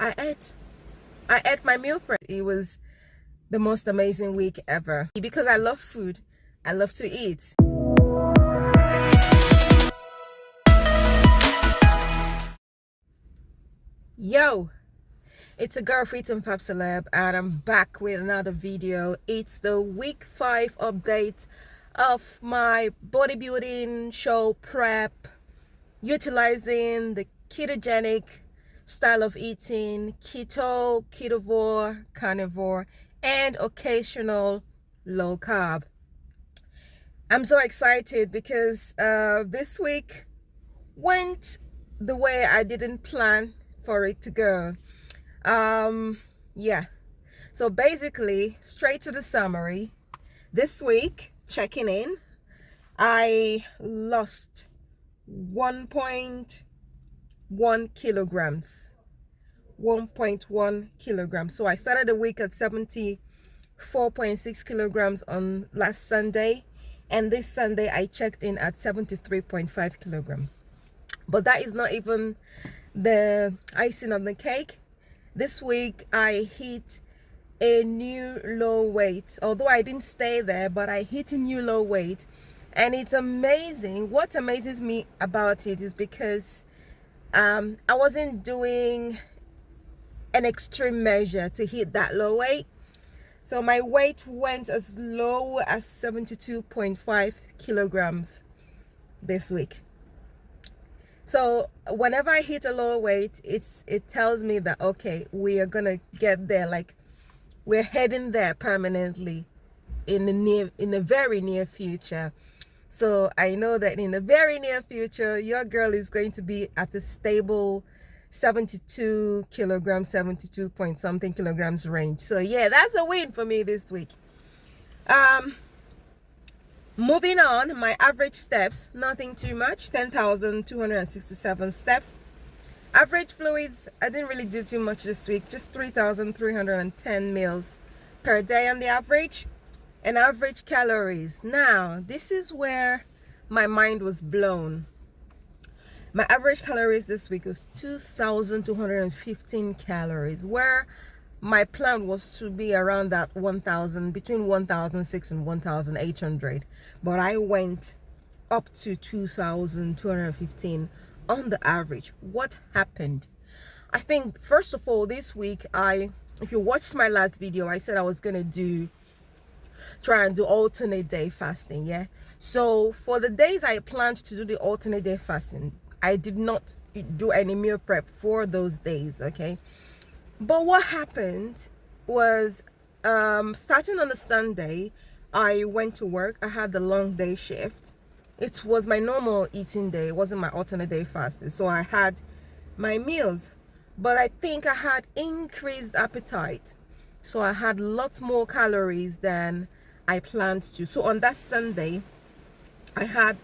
I ate my meal prep. It was the most amazing week ever because I love food. I love to eat. Yo, it's a girl, Fit and Fab Celeb, and I'm back with another video. It's the week 5 update of my bodybuilding show prep, utilizing the ketogenic style of eating, keto, ketovore, carnivore, and occasional low carb. I'm so excited because this week went the way I didn't plan for it to go. Yeah, so basically, straight to the summary. This week, checking in, I lost 1.1 kilograms. 1.1 kilograms. So I started the week at 74.6 kilograms on last Sunday, and this Sunday I checked in at 73.5 kilograms. But that is not even the icing on the cake. This week I hit a new low weight, although I didn't stay there, but I hit a new low weight, and it's amazing. What amazes me about it is because I wasn't doing an extreme measure to hit that low weight. So my weight went as low as 72.5 kilograms this week. So whenever I hit a low weight, it tells me that, okay, we are gonna get there. Like, we're heading there permanently in the very near future. So I know that in the very near future, your girl is going to be at a stable 72 kilograms, 72 point something kilograms range. So yeah, that's a win for me this week. Moving on, my average steps, nothing too much, 10,267 steps. Average fluids, I didn't really do too much this week, just 3,310 mils per day on the average. And average calories. Now, this is where my mind was blown. My average calories this week was 2,215 calories, where my plan was to be around that 1,000, between 1,600 and 1,800. But I went up to 2,215 on the average. What happened? I think, first of all, this week, if you watched my last video, I said I was going to try and do alternate day fasting. Yeah, so for the days I planned to do the alternate day fasting, I did not do any meal prep for those days. Okay, but what happened was, starting on the Sunday, I went to work. I had the long day shift. It was my normal eating day. It wasn't my alternate day fasting, so I had my meals, but I think I had increased appetite, so I had lots more calories than I planned to. So on that Sunday, I had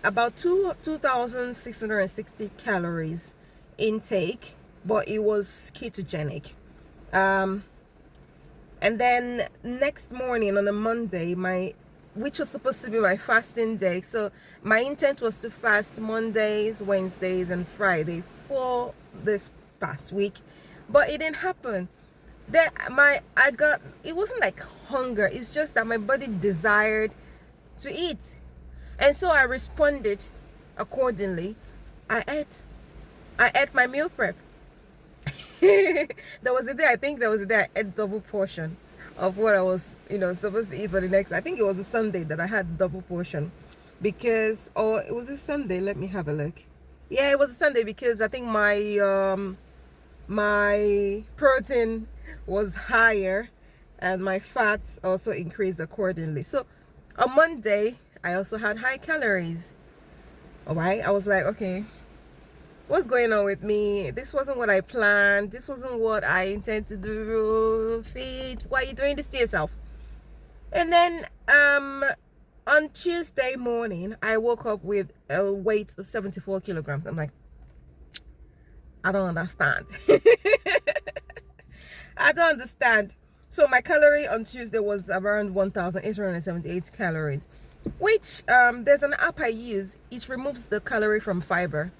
about 2,660 calories intake, but it was ketogenic. And then next morning on a Monday, which was supposed to be my fasting day, so my intent was to fast Mondays, Wednesdays, and Friday for this past week, but it didn't happen. It wasn't like hunger, it's just that my body desired to eat, and so I responded accordingly. I ate my meal prep. There was a day I ate double portion of what I was supposed to eat for the next. I think it was a Sunday that I had double portion, because, or it was a Sunday, let me have a look. Yeah, it was a Sunday, because I think my protein was higher and my fats also increased accordingly. So on Monday I also had high calories. All right, I was like, okay, what's going on with me? This wasn't what I planned. This wasn't what I intended to do. Fit, why are you doing this to yourself? And then on Tuesday morning, I woke up with a weight of 74 kilograms. I'm like, I don't understand. I don't understand. So my calorie on Tuesday was around 1,878 calories, which there's an app I use. It removes the calorie from fiber.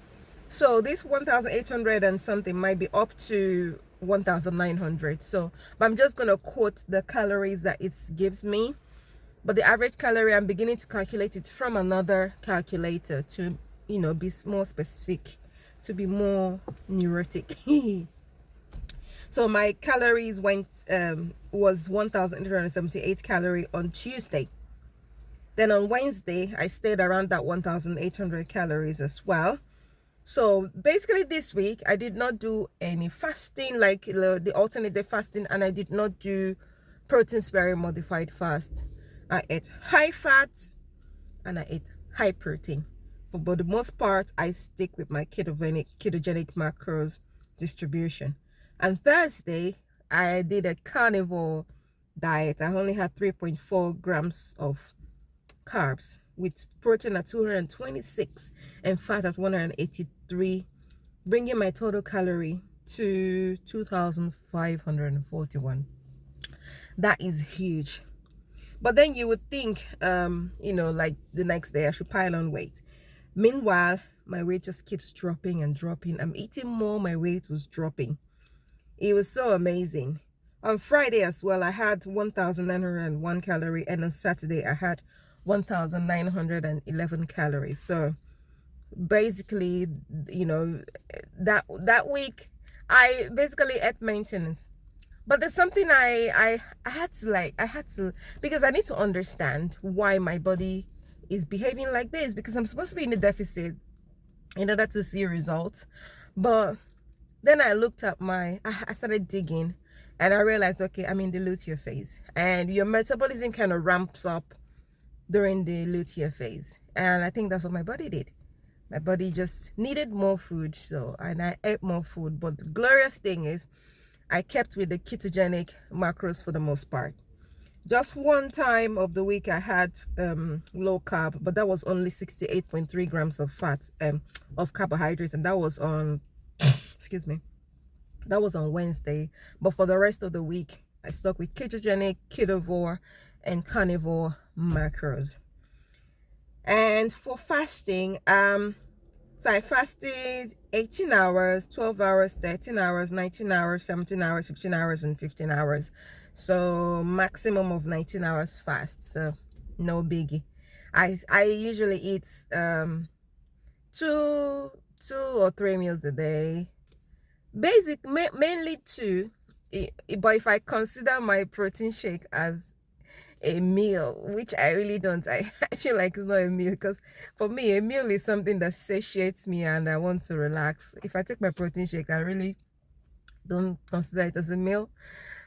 So this 1,800 and something might be up to 1900. So but I'm just gonna quote the calories that it gives me, but the average calorie, I'm beginning to calculate it from another calculator to, you know, be more specific, to be more neurotic. So my calories went was 1878 calorie on Tuesday. Then on Wednesday I stayed around that 1800 calories as well. So basically this week I did not do any fasting, like the alternate day fasting, and I did not do protein sparing modified fast. I ate high fat and I ate high protein. For the most part, I stick with my ketogenic macros distribution. And Thursday, I did a carnivore diet. I only had 3.4 grams of carbs with protein at 226 and fat at 183, bringing my total calorie to 2,541. That is huge. But then you would think, you know, like the next day I should pile on weight. Meanwhile, my weight just keeps dropping and dropping. I'm eating more, my weight was dropping. It was so amazing. On Friday as well, I had 1,901 calorie, and on Saturday I had 1,911 calories. So basically, you know, that week I basically ate maintenance. But there's something I had to, because I need to understand why my body is behaving like this, because I'm supposed to be in a deficit in order to see results. But then I looked at I started digging, and I realized, okay, I'm in the luteal phase, and your metabolism kind of ramps up during the luteal phase. And I think that's what my body did. My body just needed more food, and I ate more food. But the glorious thing is, I kept with the ketogenic macros for the most part. Just one time of the week I had low carb, but that was only 68.3 grams of fat, of carbohydrates, and that was on excuse me, that was on Wednesday. But for the rest of the week I stuck with ketogenic, ketovore, and carnivore macros. And for fasting, so I fasted 18 hours, 12 hours, 13 hours, 19 hours, 17 hours, 15 hours, and 15 hours. So maximum of 19 hours fast. So no biggie. I usually eat two or three meals a day. Mainly two. But if I consider my protein shake as a meal, which I really don't, I feel like it's not a meal, because for me a meal is something that satiates me and I want to relax. If I take my protein shake, I really don't consider it as a meal.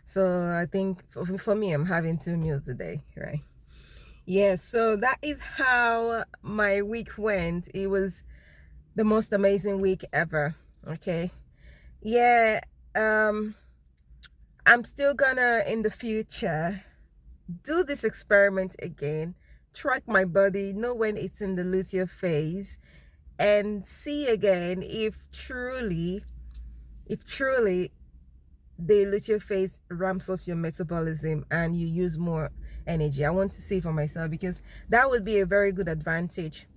So I think for me, I'm having 2 meals a day, right? Yeah, so that is how my week went. It was the most amazing week ever. Okay, yeah. I'm still gonna, in the future, do this experiment again, track my body, know when it's in the luteal phase, and see again if truly the luteal phase ramps up your metabolism and you use more energy. I want to see for myself, because that would be a very good advantage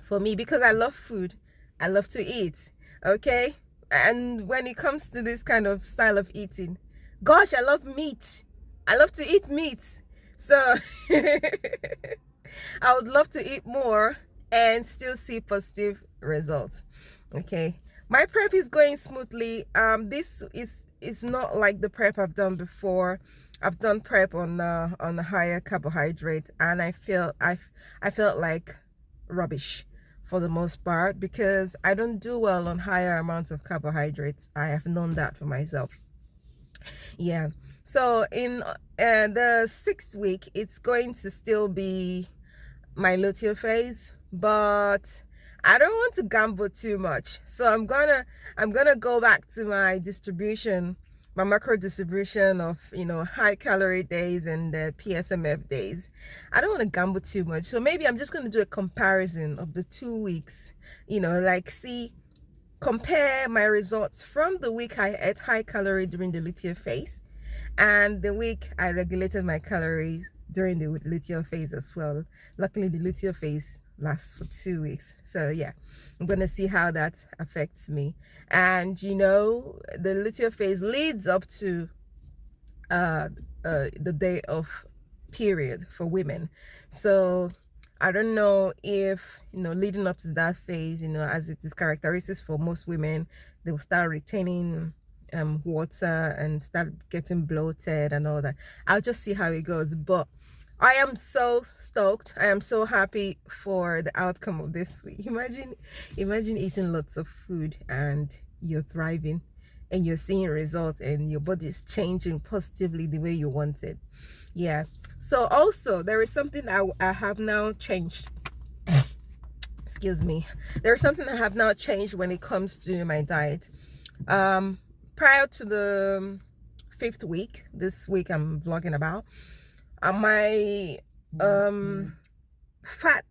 for me, because I love food, I love to eat, okay? And when it comes to this kind of style of eating, gosh, I love meat. I love to eat meat. So I would love to eat more and still see positive results. Okay, my prep is going smoothly. This is not like the prep I've done before. I've done prep on a higher carbohydrate, and I felt like rubbish for the most part, because I don't do well on higher amounts of carbohydrates. I have known that for myself. Yeah, so in the 6th week, it's going to still be my luteal phase, but I don't want to gamble too much. So I'm gonna go back to my distribution, my macro distribution of, you know, high calorie days and the PSMF days. I don't want to gamble too much. So maybe I'm just going to do a comparison of the 2 weeks, you know, like compare my results from the week I ate high calorie during the luteal phase and the week I regulated my calories during the luteal phase as well. Luckily, the luteal phase last for 2 weeks. So yeah, I'm gonna see how that affects me. And you know, the luteal phase leads up to the day of period for women. So I don't know if, you know, leading up to that phase, you know, as it is characteristics for most women, they will start retaining water and start getting bloated and all that. I'll just see how it goes. But I am so stoked. I am so happy for the outcome of this week. Imagine eating lots of food and you're thriving and you're seeing results and your body is changing positively the way you want it. Yeah. So also there is something I have now changed. Excuse me. There is something I have now changed when it comes to my diet. Prior to the 5th week, this week I'm vlogging about, my fat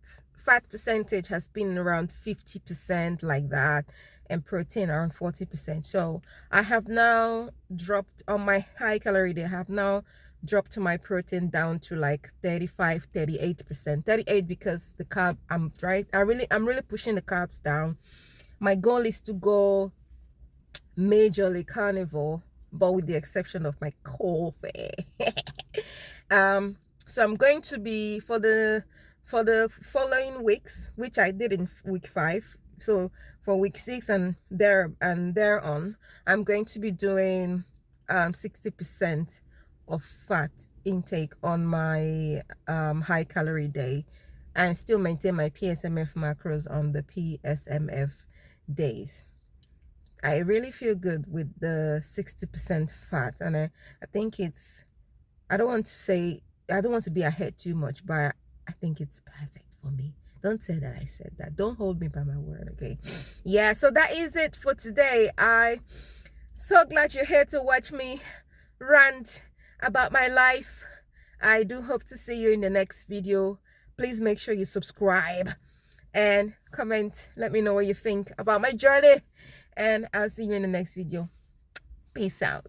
percentage has been around 50%, like that, and protein around 40%. So I have now dropped on my high calorie day. I have now dropped my protein down to like 38%. 38 because the carb, I'm really pushing the carbs down. My goal is to go majorly carnivore, but with the exception of my coffee. So I'm going to be for the following weeks, which I did in week 5. So for week 6 and there on, I'm going to be doing 60% of fat intake on my high calorie day, and still maintain my PSMF macros on the PSMF days. I really feel good with the 60% fat, and I think it's, I don't want to be ahead too much, but I think it's perfect for me. Don't say that I said that. Don't hold me by my word, okay? Yeah, so that is it for today. I so glad you're here to watch me rant about my life. I do hope to see you in the next video. Please make sure you subscribe and comment. Let me know what you think about my journey, and I'll see you in the next video. Peace out.